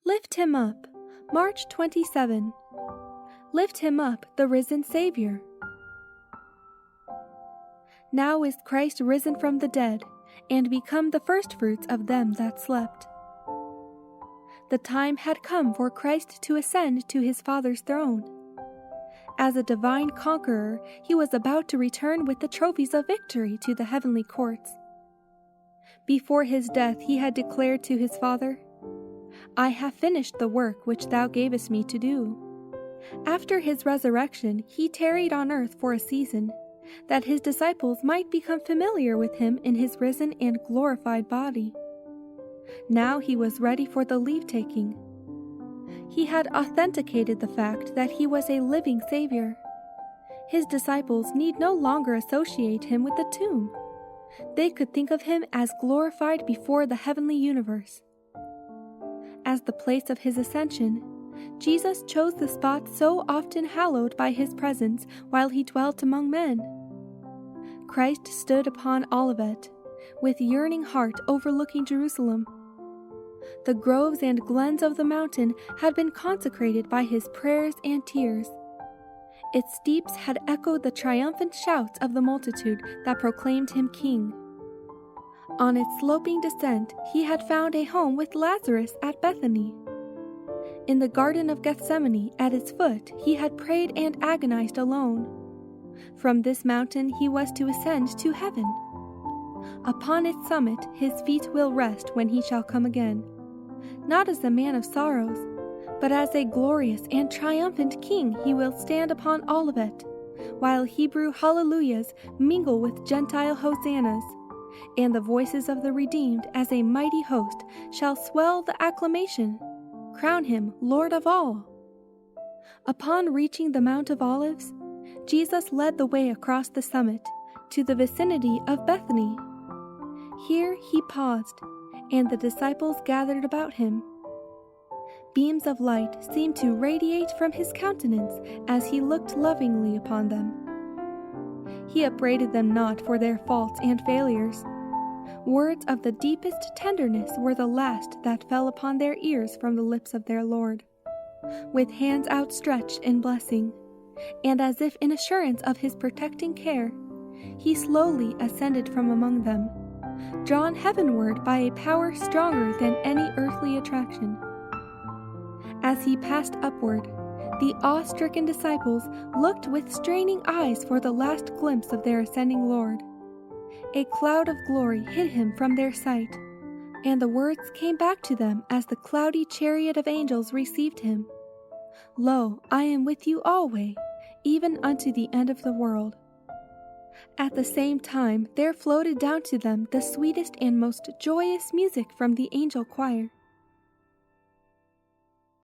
Lift him up. March 27. Lift him up, the risen Saviour. Now is Christ risen from the dead, and become the firstfruits of them that slept. The time had come for Christ to ascend to his Father's throne. As a divine conqueror, he was about to return with the trophies of victory to the heavenly courts. Before his death he had declared to his Father, "I have finished the work which thou gavest me to do." After his resurrection, he tarried on earth for a season, that his disciples might become familiar with him in his risen and glorified body. Now he was ready for the leave-taking. He had authenticated the fact that he was a living Savior. His disciples need no longer associate him with the tomb. They could think of him as glorified before the heavenly universe. As the place of his ascension, Jesus chose the spot so often hallowed by his presence while he dwelt among men. Christ stood upon Olivet, with yearning heart overlooking Jerusalem. The groves and glens of the mountain had been consecrated by his prayers and tears. Its steeps had echoed the triumphant shouts of the multitude that proclaimed him king. On its sloping descent, he had found a home with Lazarus at Bethany. In the Garden of Gethsemane, at its foot, he had prayed and agonized alone. From this mountain he was to ascend to heaven. Upon its summit his feet will rest when he shall come again, not as a man of sorrows, but as a glorious and triumphant king he will stand upon Olivet, while Hebrew hallelujahs mingle with Gentile hosannas, and the voices of the redeemed as a mighty host shall swell the acclamation, crown him Lord of all. Upon reaching the Mount of Olives, Jesus led the way across the summit to the vicinity of Bethany. Here he paused, and the disciples gathered about him. Beams of light seemed to radiate from his countenance as he looked lovingly upon them. He upbraided them not for their faults and failures. Words of the deepest tenderness were the last that fell upon their ears from the lips of their Lord. With hands outstretched in blessing, and as if in assurance of his protecting care, he slowly ascended from among them, drawn heavenward by a power stronger than any earthly attraction. As he passed upward, the awe-stricken disciples looked with straining eyes for the last glimpse of their ascending Lord. A cloud of glory hid him from their sight, and the words came back to them as the cloudy chariot of angels received him. "Lo, I am with you alway, even unto the end of the world." At the same time there floated down to them the sweetest and most joyous music from the angel choir.